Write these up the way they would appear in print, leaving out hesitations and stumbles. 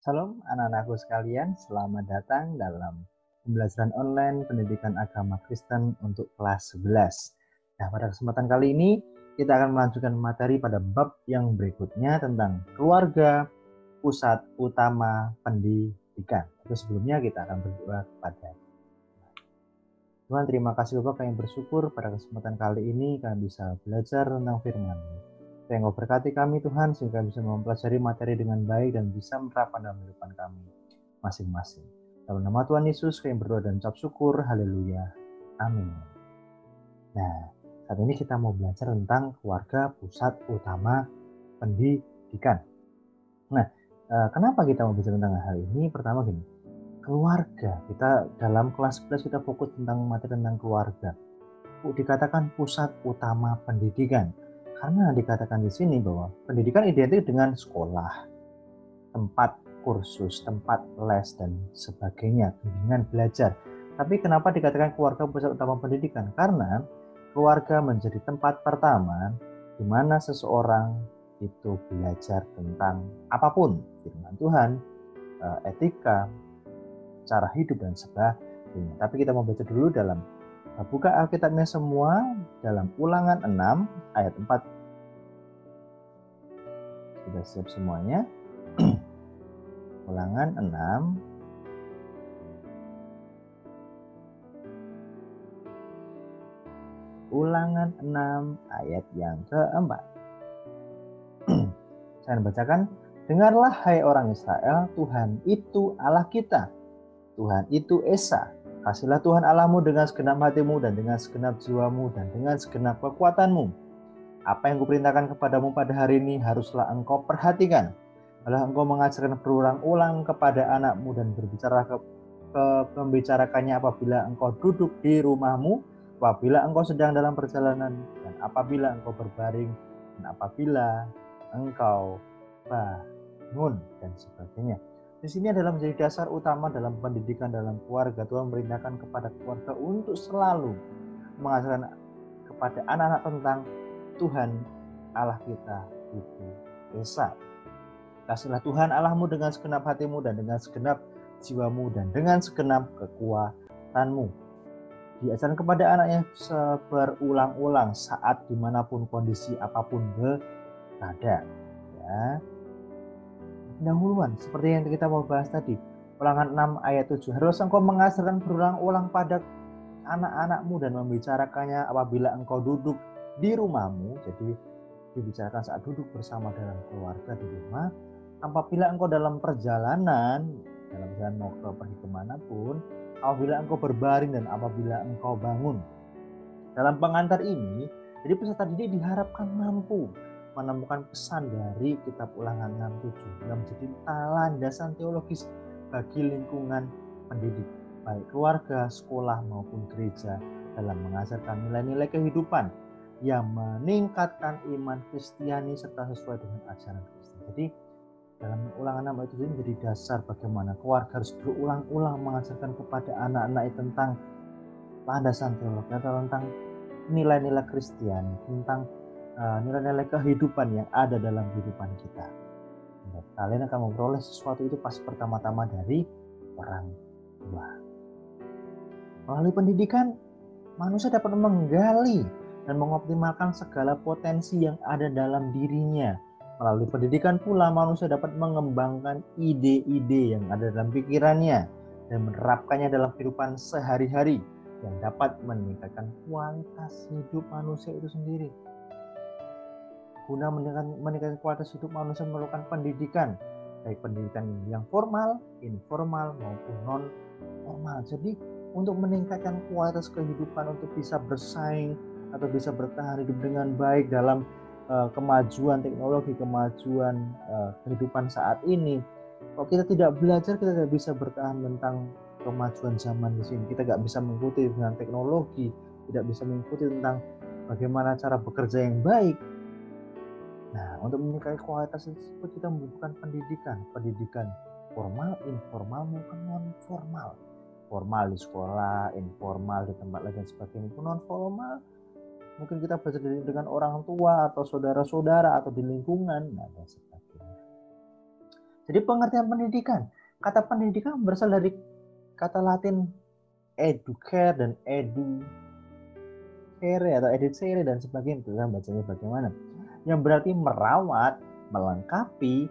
Salam anak-anakku sekalian, selamat datang dalam pembelajaran online pendidikan agama Kristen untuk kelas 11. Nah, pada kesempatan kali ini kita akan melanjutkan materi pada bab yang berikutnya tentang keluarga, pusat utama pendidikan. Tapi sebelumnya kita akan berdoa kepada Tuhan. Terima kasih Bapak, kami bersyukur pada kesempatan kali ini kami bisa belajar tentang firman-Mu. Engkau berkati kami Tuhan, sehingga bisa mempelajari materi dengan baik dan bisa menerapkan dalam kehidupan kami masing-masing. Dalam nama Tuhan Yesus kami berdoa dan ucap syukur. Haleluya. Amin. Nah, saat ini kita mau belajar tentang keluarga pusat utama pendidikan. Nah, kenapa kita mau bicara tentang hal ini? Pertama gini, keluarga. Kita dalam kelas 11 kita fokus tentang materi tentang keluarga. Dikatakan pusat utama pendidikan. Karena dikatakan di sini bahwa pendidikan identik dengan sekolah, tempat kursus, tempat les, dan sebagainya, bimbingan belajar. Tapi kenapa dikatakan keluarga pusat utama pendidikan? Karena keluarga menjadi tempat pertama di mana seseorang itu belajar tentang apapun, firman Tuhan, etika, cara hidup, dan sebagainya. Tapi kita mau baca dulu dalam buka Alkitabnya semua dalam Ulangan 6 ayat 4. Sudah siap semuanya? Ulangan 6 Ulangan 6 ayat yang keempat. Saya bacakan. Dengarlah hai orang Israel, Tuhan itu Allah kita. Tuhan itu Esa. Kasihlah Tuhan Allahmu dengan segenap hatimu dan dengan segenap jiwamu dan dengan segenap kekuatanmu. Apa yang kuperintahkan kepadamu pada hari ini haruslah engkau perhatikan. Adalah engkau mengajarkan berulang-ulang kepada anakmu dan membicarakannya apabila engkau duduk di rumahmu, apabila engkau sedang dalam perjalanan, dan apabila engkau berbaring, dan apabila engkau bangun, dan sebagainya. Di sini adalah menjadi dasar utama dalam pendidikan dalam keluarga. Tuhan memerintahkan kepada keluarga untuk selalu mengajarkan kepada anak-anak tentang Tuhan Allah kita itu Esa. Kasihlah Tuhan Allahmu dengan segenap hatimu dan dengan segenap jiwamu dan dengan segenap kekuatanmu. Diajarkan kepada anaknya berulang-ulang saat dimanapun kondisi apapun berada. Ya. Pendahuluan seperti yang kita mau bahas tadi, Ulangan 6 ayat 7. Harus engkau mengajarkan berulang-ulang pada anak-anakmu dan membicarakannya apabila engkau duduk di rumahmu. Jadi dibicarakan saat duduk bersama dalam keluarga di rumah. Apabila engkau dalam perjalanan mau pergi kemanapun, apabila engkau berbaring dan apabila engkau bangun. Dalam pengantar ini, jadi peserta didik diharapkan mampu menemukan pesan dari kitab Ulangan 6-7 yang menjadi landasan teologis bagi lingkungan pendidik, baik keluarga, sekolah maupun gereja, dalam mengajarkan nilai-nilai kehidupan yang meningkatkan iman Kristiani serta sesuai dengan ajaran Kristen. Jadi dalam Ulangan 6 itu menjadi dasar bagaimana keluarga harus berulang-ulang mengajarkan kepada anak-anak tentang landasan teologi atau tentang nilai-nilai Kristiani, tentang nilai-nilai kehidupan yang ada dalam kehidupan kita. Kalian akan memperoleh sesuatu itu pas pertama-tama dari orang tua. Melalui pendidikan, manusia dapat menggali dan mengoptimalkan segala potensi yang ada dalam dirinya. Melalui pendidikan pula, manusia dapat mengembangkan ide-ide yang ada dalam pikirannya dan menerapkannya dalam kehidupan sehari-hari yang dapat meningkatkan kualitas hidup manusia itu sendiri. Guna meningkatkan kualitas hidup manusia memerlukan pendidikan, baik pendidikan yang formal, informal, maupun non-formal. Jadi untuk meningkatkan kualitas kehidupan, untuk bisa bersaing atau bisa bertahan hidup dengan baik dalam kemajuan teknologi, kemajuan kehidupan saat ini. Kalau kita tidak belajar, kita tidak bisa bertahan tentang kemajuan zaman di sini. Kita tidak bisa mengikuti dengan teknologi, tidak bisa mengikuti tentang bagaimana cara bekerja yang baik. Nah, untuk meningkatkan kualitas tersebut kita membutuhkan pendidikan formal, informal maupun non-formal. Formal di sekolah, informal di tempat lain dan sebagainya. Non-formal mungkin kita belajar dengan orang tua atau saudara-saudara atau di lingkungan, dan sebagainya. Jadi pengertian pendidikan, kata pendidikan berasal dari kata Latin educare dan educere atau educere dan sebagainya, itu kan bacanya bagaimana, yang berarti merawat, melengkapi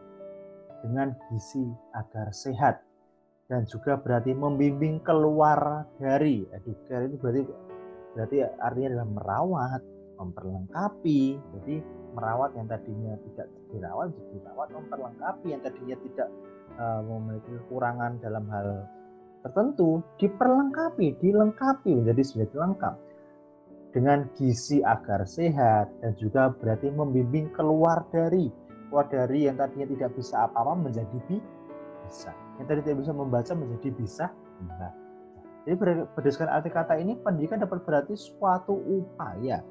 dengan gizi agar sehat, dan juga berarti membimbing keluar dari. Educare itu berarti artinya adalah merawat, memperlengkapi. Jadi merawat yang tadinya tidak dirawat jadi dirawat, memperlengkapi yang tadinya tidak memiliki kekurangan dalam hal tertentu diperlengkapi, dilengkapi menjadi sudah lengkap dengan gizi agar sehat, dan juga berarti membimbing keluar dari yang tadinya tidak bisa apa-apa menjadi bisa, yang tadi tidak bisa membaca menjadi bisa membaca. Jadi berdasarkan arti kata ini, pendidikan dapat berarti suatu upaya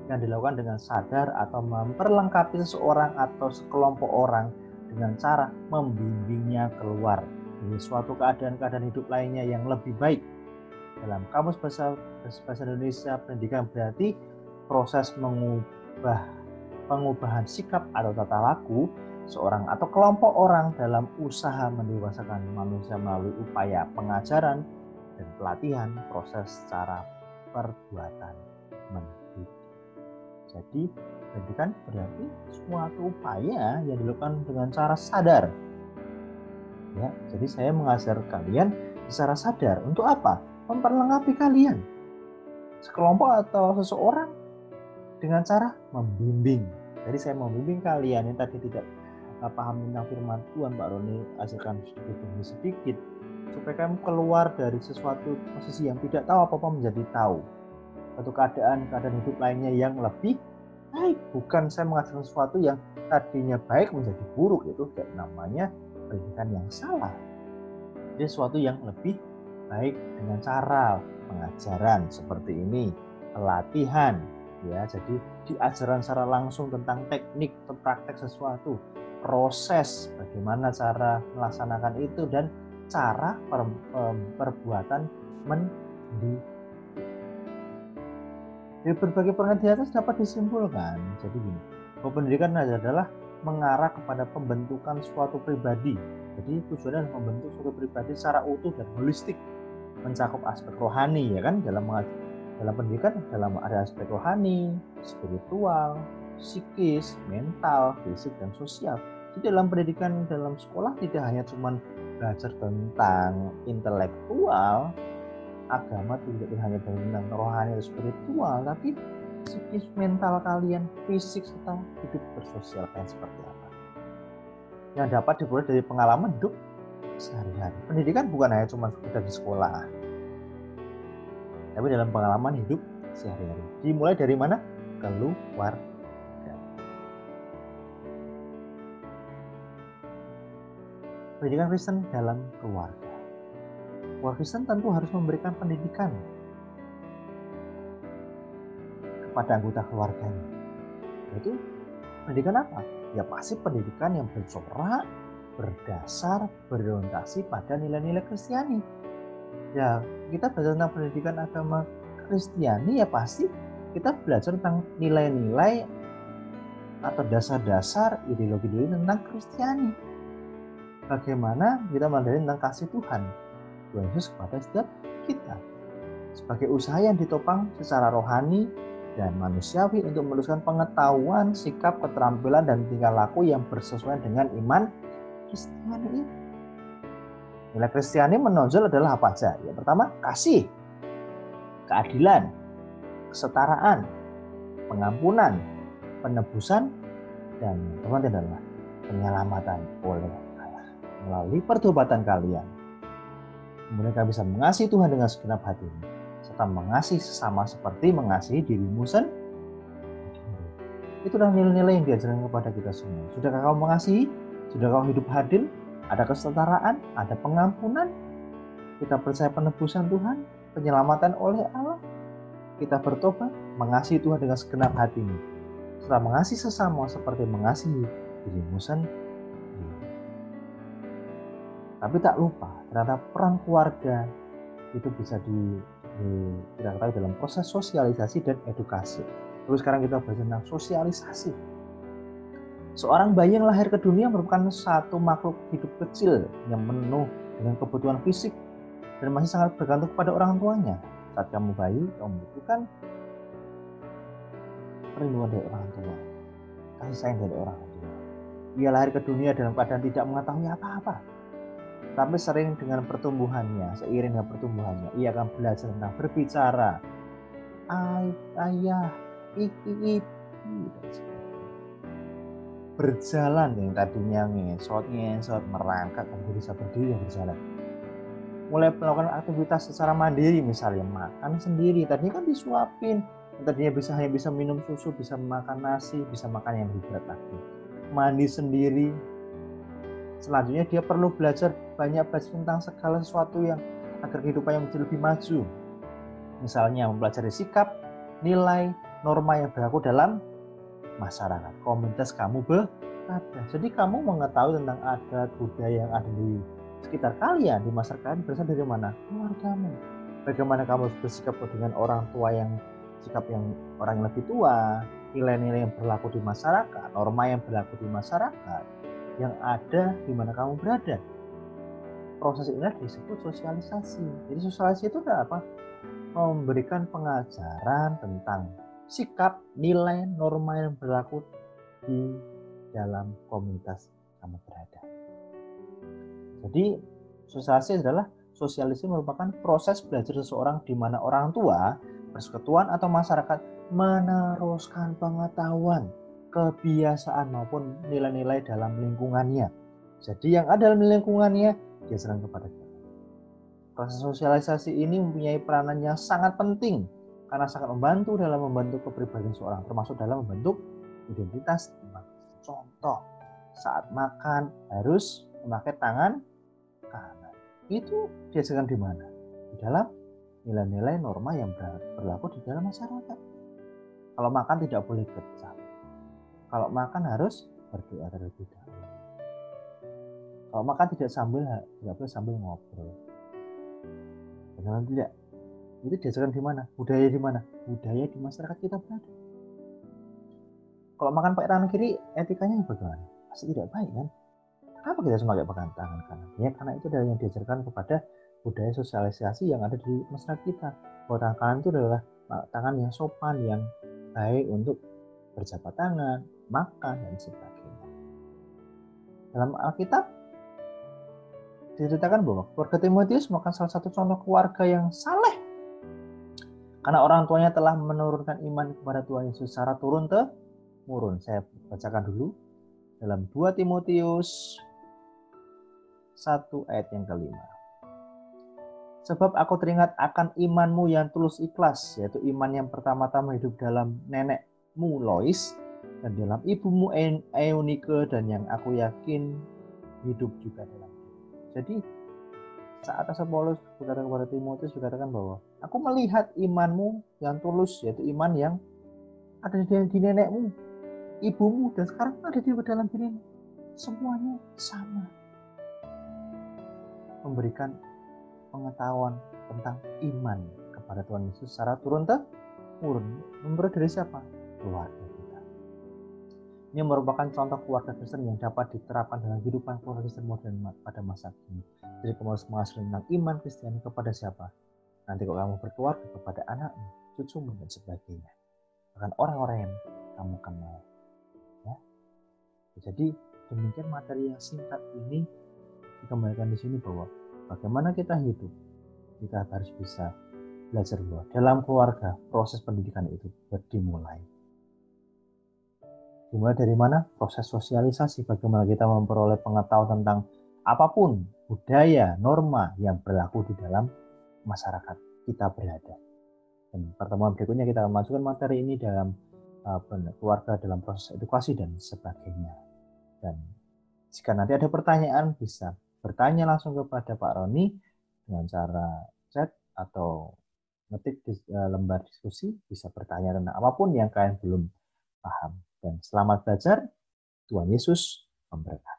yang dilakukan dengan sadar atau memperlengkapi seseorang atau sekelompok orang dengan cara membimbingnya keluar dari suatu keadaan-keadaan hidup lainnya yang lebih baik. Dalam Kamus Bahasa Indonesia, pendidikan berarti proses pengubahan sikap atau tata laku seorang atau kelompok orang dalam usaha mendewasakan manusia melalui upaya pengajaran dan pelatihan proses secara perbuatan mendidik. Jadi pendidikan berarti suatu upaya yang dilakukan dengan cara sadar. Ya, jadi saya mengajar kalian secara sadar untuk apa? Memperlengkapi kalian, sekelompok atau seseorang, dengan cara membimbing. Jadi saya membimbing kalian yang tadi tidak paham tentang firman Tuhan, Pak Roni ajarkan sedikit demi sedikit supaya kamu keluar dari sesuatu posisi yang tidak tahu apa-apa menjadi tahu, suatu keadaan hidup lainnya yang lebih baik. Bukan saya mengajarkan sesuatu yang tadinya baik menjadi buruk, itu namanya pendidikan yang salah. Jadi sesuatu yang lebih baik dengan cara pengajaran seperti ini, pelatihan, ya. Jadi diajaran secara langsung tentang teknik atau praktek sesuatu, proses bagaimana cara melaksanakan itu, dan cara perbuatan mendidik. Dari berbagai pengertian itu dapat disimpulkan. Jadi gini, bahwa pendidikan adalah mengarah kepada pembentukan suatu pribadi. Jadi tujuannya adalah membentuk suatu pribadi secara utuh dan holistik, mencakup aspek rohani, ya kan, dalam pendidikan ada aspek rohani, spiritual, psikis, mental, fisik, dan sosial. Jadi dalam pendidikan dalam sekolah tidak hanya cuma belajar tentang intelektual, agama, tidak hanya tentang rohani atau spiritual, tapi psikis, mental kalian, fisik, serta hidup bersosial kalian seperti apa, yang dapat diperoleh dari pengalaman hidup sehari-hari. Pendidikan bukan hanya cuma sekedar di sekolah, tapi dalam pengalaman hidup sehari-hari. Dimulai dari mana? Keluarga. Pendidikan Kristen dalam keluarga. Keluarga Kristen tentu harus memberikan pendidikan kepada anggota keluarganya. Yaitu pendidikan apa? Ya pasti pendidikan yang bercorak, berdasar, berorientasi pada nilai-nilai Kristiani. Ya, kita belajar tentang pendidikan agama Kristiani, ya pasti kita belajar tentang nilai-nilai atau dasar-dasar ideologi tentang Kristiani. Bagaimana kita mempelajari tentang kasih Tuhan Yesus kepada setiap kita, sebagai usaha yang ditopang secara rohani dan manusiawi untuk meneruskan pengetahuan, sikap, keterampilan, dan tingkah laku yang bersesuaian dengan iman Kristiani. Nilai Kristiani menonjol adalah apa saja? Yang pertama, kasih, keadilan, kesetaraan, pengampunan, penebusan, dan teman-teman adalah penyelamatan oleh Allah melalui pertobatan kalian. Kemudian kalian bisa mengasihi Tuhan dengan segenap hatimu, serta mengasihi sesama seperti mengasihi dirimu sendiri. Itulah nilai-nilai yang diajarkan kepada kita semua. Sudahkah kamu mengasihi? Sudah kamu hidup adil? Ada kesetaraan? Ada pengampunan? Kita percaya penebusan Tuhan, penyelamatan oleh Allah. Kita bertobat, mengasihi Tuhan dengan segenap hatimu, serta mengasihi sesama seperti mengasihi dirimu sendiri. Tapi tak lupa, ternyata peran keluarga itu bisa kita ketahui dalam proses sosialisasi dan edukasi. Terus sekarang kita bahas tentang sosialisasi. Seorang bayi yang lahir ke dunia merupakan satu makhluk hidup kecil yang penuh dengan kebutuhan fisik dan masih sangat bergantung kepada orang tuanya. Saat kamu bayi, kamu membutuhkan perlindungan dari orang tua, kasih sayang dari orang tua. Ia lahir ke dunia dalam keadaan tidak mengetahui apa-apa. Tapi sering dengan pertumbuhannya, seiring dengan pertumbuhannya, ia akan belajar tentang berbicara, ayah, ibu, berjalan yang tadinya ngesot, merangkak, dan bisa berdiri dan berjalan. Mulai melakukan aktivitas secara mandiri, misalnya makan sendiri, tadinya kan disuapin, tadinya hanya bisa minum susu, bisa makan nasi, bisa makan yang lebih berat lagi. Mandi sendiri. Selanjutnya dia perlu belajar tentang segala sesuatu yang agar kehidupannya menjadi lebih maju. Misalnya mempelajari sikap, nilai, norma yang berlaku dalam masyarakat, komunitas kamu berada. Jadi kamu mengetahui tentang adat, budaya yang ada di sekitar kalian, di masyarakat, berasal dari mana? Keluargamu. Bagaimana kamu bersikap dengan orang tua yang orang yang lebih tua, nilai-nilai yang berlaku di masyarakat, norma yang berlaku di masyarakat, yang ada di mana kamu berada. Proses ini disebut sosialisasi. Jadi sosialisasi itu adalah apa? Memberikan pengajaran tentang sikap, nilai, norma yang berlaku di dalam komunitas kamu berada. Jadi sosialisasi merupakan proses belajar seseorang di mana orang tua, persekutuan atau masyarakat meneruskan pengetahuan, kebiasaan maupun nilai-nilai dalam lingkungannya. Jadi yang ada dalam lingkungannya diajarkan kepada kita. Proses sosialisasi ini mempunyai peranan yang sangat penting karena sangat membantu dalam membentuk kepribadian seorang, termasuk dalam membentuk identitas. Contoh, saat makan harus memakai tangan kanan. Itu diajarkan di mana? Di dalam nilai-nilai norma yang berlaku di dalam masyarakat. Kalau makan tidak boleh kecap. Kalau makan harus berdoa terlebih dahulu. Kalau makan tidak boleh sambil ngobrol. Benar tidak? Itu diajarkan di mana? Budaya di mana? Budaya di masyarakat kita berada. Kalau makan pakai tangan kiri, etikanya bagaimana? Pasti tidak baik kan? Kenapa kita harus pakai tangan kanan? Ya karena itu adalah yang diajarkan kepada budaya sosialisasi yang ada di masyarakat kita. Bahwa tangan kanan itu adalah tangan yang sopan, yang baik untuk berjabat tangan, makan, dan sebagainya. Dalam Alkitab diceritakan bahwa keluarga Timotius merupakan salah satu contoh keluarga yang saleh. Karena orang tuanya telah menurunkan iman kepada Tuhan Yesus secara turun-temurun. Saya bacakan dulu dalam 2 Timotius 1 ayat yang kelima. Sebab aku teringat akan imanmu yang tulus ikhlas, yaitu iman yang pertama-tama hidup dalam nenekmu Lois dan dalam ibumu Eunike, dan yang aku yakin hidup juga dalam dirimu. Jadi saat Rasul Paulus berkata kepada Timotius, dikatakan bahwa aku melihat imanmu yang tulus, yaitu iman yang ada di nenekmu, ibumu, dan sekarang ada di dalam dirimu. Semuanya sama. Memberikan pengetahuan tentang iman kepada Tuhan Yesus secara turun-temurun. Memberi dari siapa? Keluarga kita. Ini merupakan contoh keluarga Kristen yang dapat diterapkan dalam kehidupan keluarga Kristen modern pada masa kini. Jadi kamu harus mengasuhkan tentang iman Kristiani kepada siapa? Nanti kalau kamu berkeluarga kepada anakmu, cucumu, dan sebagainya. Bahkan orang-orang yang kamu kenal. Ya. Jadi demikian materi yang singkat ini dikembalikan di sini bahwa bagaimana kita hidup, kita harus bisa belajar bahwa dalam keluarga proses pendidikan itu dimulai. Dimulai dari mana? Proses sosialisasi, bagaimana kita memperoleh pengetahuan tentang apapun budaya, norma yang berlaku di dalam masyarakat kita berada. Dan pertemuan berikutnya kita akan masukkan materi ini dalam keluarga, dalam proses edukasi dan sebagainya. Dan jika nanti ada pertanyaan, bisa bertanya langsung kepada Pak Roni dengan cara chat atau ngetik di lembar diskusi, bisa bertanya tentang apapun yang kalian belum paham. Dan selamat belajar, Tuhan Yesus memberkati.